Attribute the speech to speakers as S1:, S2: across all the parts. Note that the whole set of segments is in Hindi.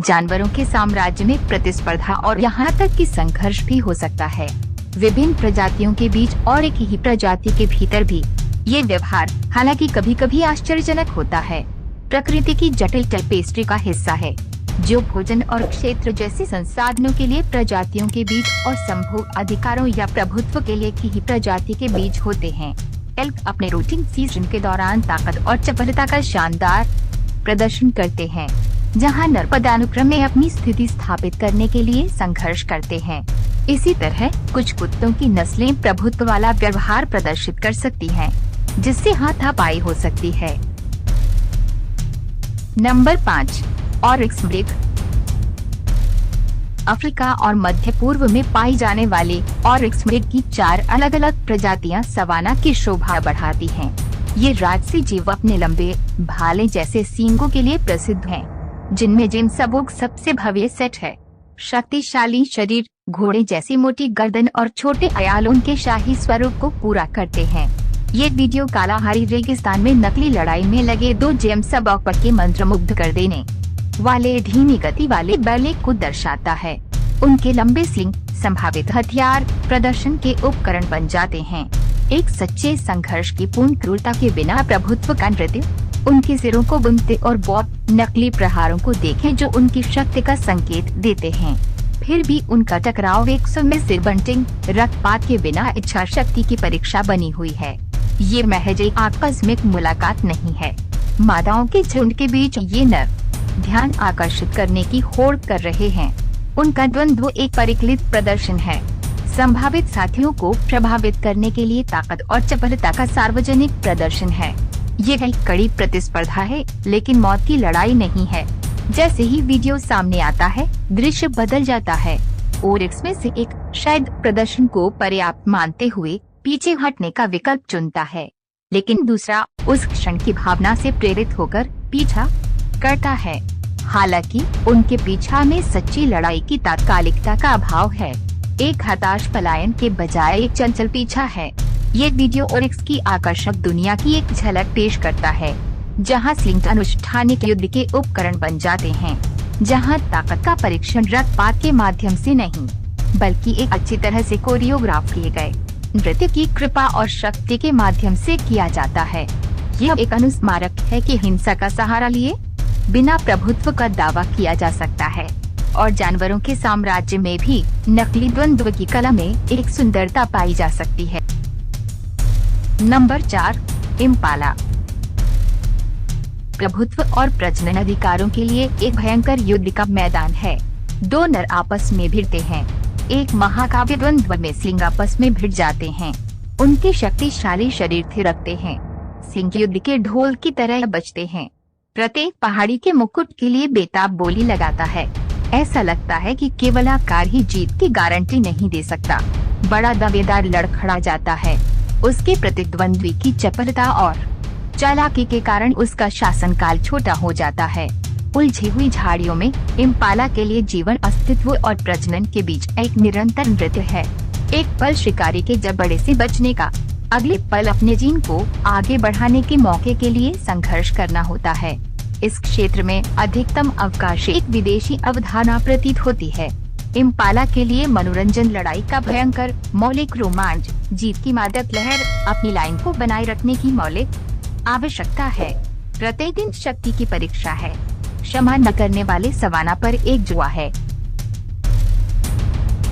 S1: जानवरों के साम्राज्य में प्रतिस्पर्धा और यहाँ तक कि संघर्ष भी हो सकता है। विभिन्न प्रजातियों के बीच और एक ही प्रजाति के भीतर भी ये व्यवहार हालांकि कभी कभी आश्चर्यजनक होता है, प्रकृति की जटिल टेपेस्ट्री का हिस्सा है, जो भोजन और क्षेत्र जैसे संसाधनों के लिए प्रजातियों के बीच और संभोग अधिकारों या प्रभुत्व के लिए की ही प्रजाति के बीच होते हैं। एल्क अपने रूटिंग सीजन के दौरान ताकत और चपलता का शानदार प्रदर्शन करते हैं, जहां नर पदानुक्रम में अपनी स्थिति स्थापित करने के लिए संघर्ष करते हैं। इसी तरह कुछ कुत्तों की नस्लें प्रभुत्व वाला व्यवहार प्रदर्शित कर सकती हैं, जिससे हाथापाई हो सकती है। नंबर 5, ऑरिक्स मृग। अफ्रीका और मध्य पूर्व में पाई जाने वाले ऑरिक्स मृग की 4 अलग अलग प्रजातियां सवाना की शोभा बढ़ाती हैं। ये राजसी जीव अपने लंबे भाले जैसे सींगों के लिए प्रसिद्ध हैं, जिनमें जिन सबोग सबसे भव्य सेट है। शक्तिशाली शरीर, घोड़े जैसी मोटी गर्दन और छोटे अयाल उनके शाही स्वरूप को पूरा करते हैं। ये वीडियो कालाहारी रेगिस्तान में नकली लड़ाई में लगे 2 जेम्स सबोग के मंत्रमुग्ध कर देने वाले धीमी गति वाले बैले को दर्शाता है। उनके लंबे स्लिंग संभावित हथियार प्रदर्शन के उपकरण बन जाते हैं। एक सच्चे संघर्ष की पूर्ण क्रूरता के बिना प्रभुत्व का नृत्य। उनके सिरों को बुनते और बहुत नकली प्रहारों को देखें जो उनकी शक्ति का संकेत देते हैं। फिर भी उनका टकराव एक सिर बंटिंग रक्तपात के बिना इच्छा शक्ति की परीक्षा बनी हुई है। ये महज एक आकस्मिक मुलाकात नहीं है। मादाओं के झुंड के बीच ये नर ध्यान आकर्षित करने की होड़ कर रहे हैं। उनका द्वंद्व एक परिकलित प्रदर्शन है, संभावित साथियों को प्रभावित करने के लिए ताकत और चपलता का सार्वजनिक प्रदर्शन है। ये एक कड़ी प्रतिस्पर्धा है, लेकिन मौत की लड़ाई नहीं है। जैसे ही वीडियो सामने आता है, दृश्य बदल जाता है। ओरिक्स में से एक शायद प्रदर्शन को पर्याप्त मानते हुए पीछे हटने का विकल्प चुनता है, लेकिन दूसरा उस क्षण की भावना से प्रेरित होकर पीछा करता है। हालांकि उनके पीछा में सच्ची लड़ाई की तात्कालिकता का अभाव है। एक हताश पलायन के बजाय एक चंचल पीछा है। ये वीडियो ओरिक्स की आकर्षक दुनिया की एक झलक पेश करता है, जहां स्लिंग अनुष्ठानिक युद्ध के उपकरण बन जाते हैं, जहां ताकत का परीक्षण रक्तपात के माध्यम से नहीं, बल्कि एक अच्छी तरह से कोरियोग्राफ किए गए नृत्य की कृपा और शक्ति के माध्यम से किया जाता है। यह एक अनुस्मारक है कि हिंसा का सहारा लिए बिना प्रभुत्व का दावा किया जा सकता है, और जानवरों के साम्राज्य में भी नकली द्वंद्व की कला में एक सुंदरता पाई जा सकती है। Number 4, Impala. प्रभुत्व और प्रजनन अधिकारों के लिए एक भयंकर युद्ध का मैदान है। 2 नर आपस में भिड़ते हैं। एक महाकाव्य द्वंद्व में सिंह आपस में भिड़ जाते हैं। उनके शक्तिशाली शरीर थिरकते हैं, सिंह युद्ध के ढोल की तरह बजते हैं। प्रत्येक पहाड़ी के मुकुट के लिए बेताब बोली लगाता है। ऐसा लगता है कि केवल आकार ही जीत की गारंटी नहीं दे सकता। बड़ा दावेदार लड़खड़ा जाता है। उसके प्रतिद्वंद्वी की चपलता और चालाकी के कारण उसका शासनकाल छोटा हो जाता है। उलझी हुई झाड़ियों में इम्पाला के लिए जीवन, अस्तित्व और प्रजनन के बीच एक निरंतर नृत्य है। एक पल शिकारी के जबड़े से बचने का, अगले पल अपने जीन को आगे बढ़ाने के मौके के लिए संघर्ष करना होता है। इस क्षेत्र में अधिकतम अवकाश एक विदेशी अवधारणा प्रतीत होती है। इम्पाला के लिए मनोरंजन लड़ाई का भयंकर मौलिक रोमांच, जीत की मादक लहर, अपनी लाइन को बनाए रखने की मौलिक आवश्यकता है। प्रतिदिन शक्ति की परीक्षा है। क्षमा न करने वाले सवाना पर एक जुआ है।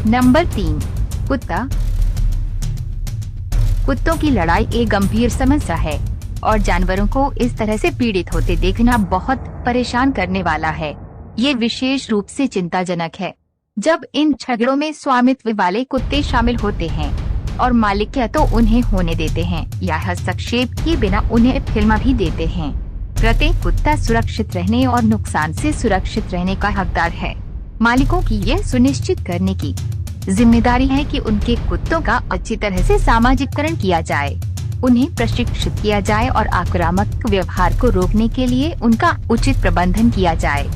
S1: नंबर 3, कुत्ता। कुत्तों की लड़ाई एक गंभीर समस्या है और जानवरों को इस तरह से पीड़ित होते देखना बहुत परेशान करने वाला है। ये विशेष रूप से चिंताजनक है जब इन झगड़ों में स्वामित्व वाले कुत्ते शामिल होते हैं और मालिक या तो उन्हें होने देते हैं या हस्तक्षेप किए बिना उन्हें फिल्म भी देते हैं। प्रत्येक कुत्ता सुरक्षित रहने और नुकसान से सुरक्षित रहने का हकदार है। मालिकों की यह सुनिश्चित करने की जिम्मेदारी है कि उनके कुत्तों का अच्छी तरह से सामाजिकरण किया जाए, उन्हें प्रशिक्षित किया जाए और आक्रामक व्यवहार को रोकने के लिए उनका उचित प्रबंधन किया जाए।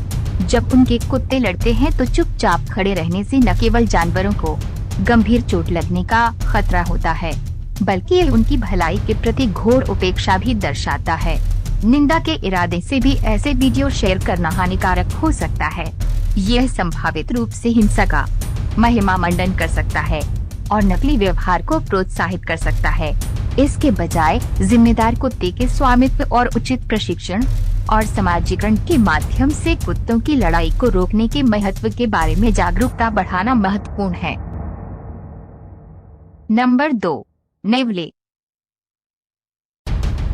S1: जब उनके कुत्ते लड़ते हैं तो चुपचाप खड़े रहने से न केवल जानवरों को गंभीर चोट लगने का खतरा होता है, बल्कि यह उनकी भलाई के प्रति घोर उपेक्षा भी दर्शाता है। निंदा के इरादे से भी ऐसे वीडियो शेयर करना हानिकारक हो सकता है। यह संभावित रूप से हिंसा का महिमा मंडन कर सकता है और नकली व्यवहार को प्रोत्साहित कर सकता है। इसके बजाय जिम्मेदार कुत्ते के स्वामित्व और उचित प्रशिक्षण और समाजीकरण के माध्यम से कुत्तों की लड़ाई को रोकने के महत्व के बारे में जागरूकता बढ़ाना महत्वपूर्ण है। नंबर 2, नेवले।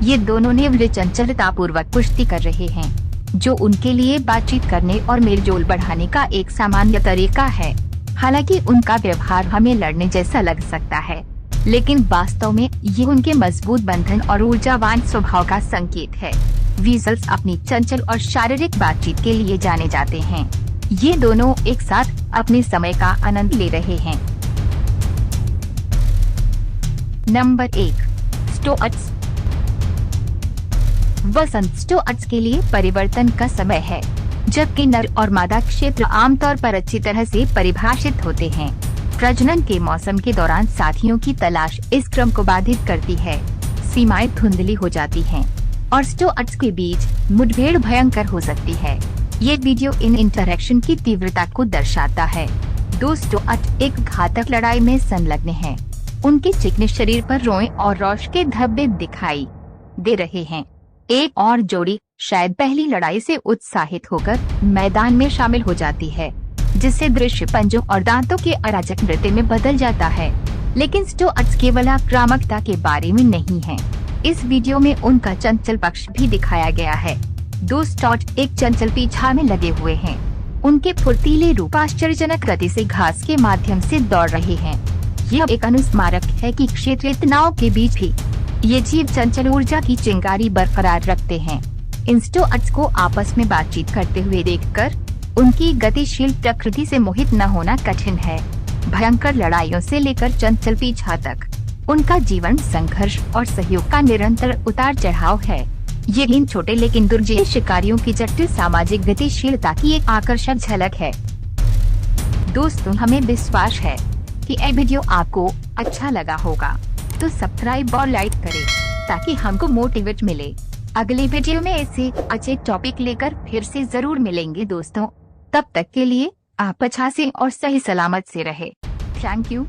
S1: ये दोनों नेवले चंचलतापूर्वक कुश्ती कर रहे हैं, जो उनके लिए बातचीत करने और मेलजोल बढ़ाने का एक सामान्य तरीका है। हालांकि उनका व्यवहार हमें लड़ने जैसा लग सकता है, लेकिन वास्तव में ये उनके मजबूत बंधन और ऊर्जावान स्वभाव का संकेत है। वीजल्स अपनी चंचल और शारीरिक बातचीत के लिए जाने जाते हैं। ये दोनों एक साथ अपने समय का आनंद ले रहे हैं। नंबर 1, स्टोअर्ट्स। वसंत स्टोअर्ट्स के लिए परिवर्तन का समय है, जबकि नर और मादा क्षेत्र आमतौर पर अच्छी तरह से परिभाषित होते हैं। प्रजनन के मौसम के दौरान साथियों की तलाश इस क्रम को बाधित करती है। सीमाएं धुंधली हो जाती हैं और स्टोअर्ट्स के बीच मुठभेड़ भयंकर हो सकती है। ये वीडियो इन इंटरैक्शन की तीव्रता को दर्शाता है। 2 स्टोअर्ट एक घातक लड़ाई में संलग्न हैं। उनके चिकने शरीर पर रोएं और रोश के धब्बे दिखाई दे रहे हैं। एक और जोड़ी शायद पहली लड़ाई से उत्साहित होकर मैदान में शामिल हो जाती है, जिससे दृश्य पंजों और दांतों के अराजक नृत्य में बदल जाता है। लेकिन स्टोअर्ट्स केवल आक्रामकता के बारे में नहीं है। इस वीडियो में उनका चंचल पक्ष भी दिखाया गया है। 2 स्टोअर्ट एक चंचल पीछा में लगे हुए हैं। उनके फुर्तीले रूप आश्चर्यजनक गति से घास के माध्यम से दौड़ रहे हैं। यह एक अनुस्मारक है कि क्षेत्रीय तनाव के बीच भी ये जीव चंचल ऊर्जा की चिंगारी बरकरार रखते हैं। इन स्टोअर्ट्स को आपस में बातचीत करते हुए देखकर उनकी गतिशील प्रकृति से मोहित न होना कठिन है। भयंकर लड़ाइयों से लेकर चंचल पीछा तक उनका जीवन संघर्ष और सहयोग का निरंतर उतार चढ़ाव है। ये इन छोटे लेकिन दुर्जय शिकारियों की जटिल सामाजिक गतिशीलता की एक आकर्षक झलक है। दोस्तों, हमें विश्वास है कि यह वीडियो आपको अच्छा लगा होगा, तो सब्सक्राइब और लाइक करें ताकि हमको मोटिवेट मिले। अगले वीडियो में ऐसे अच्छे टॉपिक लेकर फिर से जरूर मिलेंगे दोस्तों। तब तक के लिए आप अच्छा से और सही सलामत से रहे। Thank you.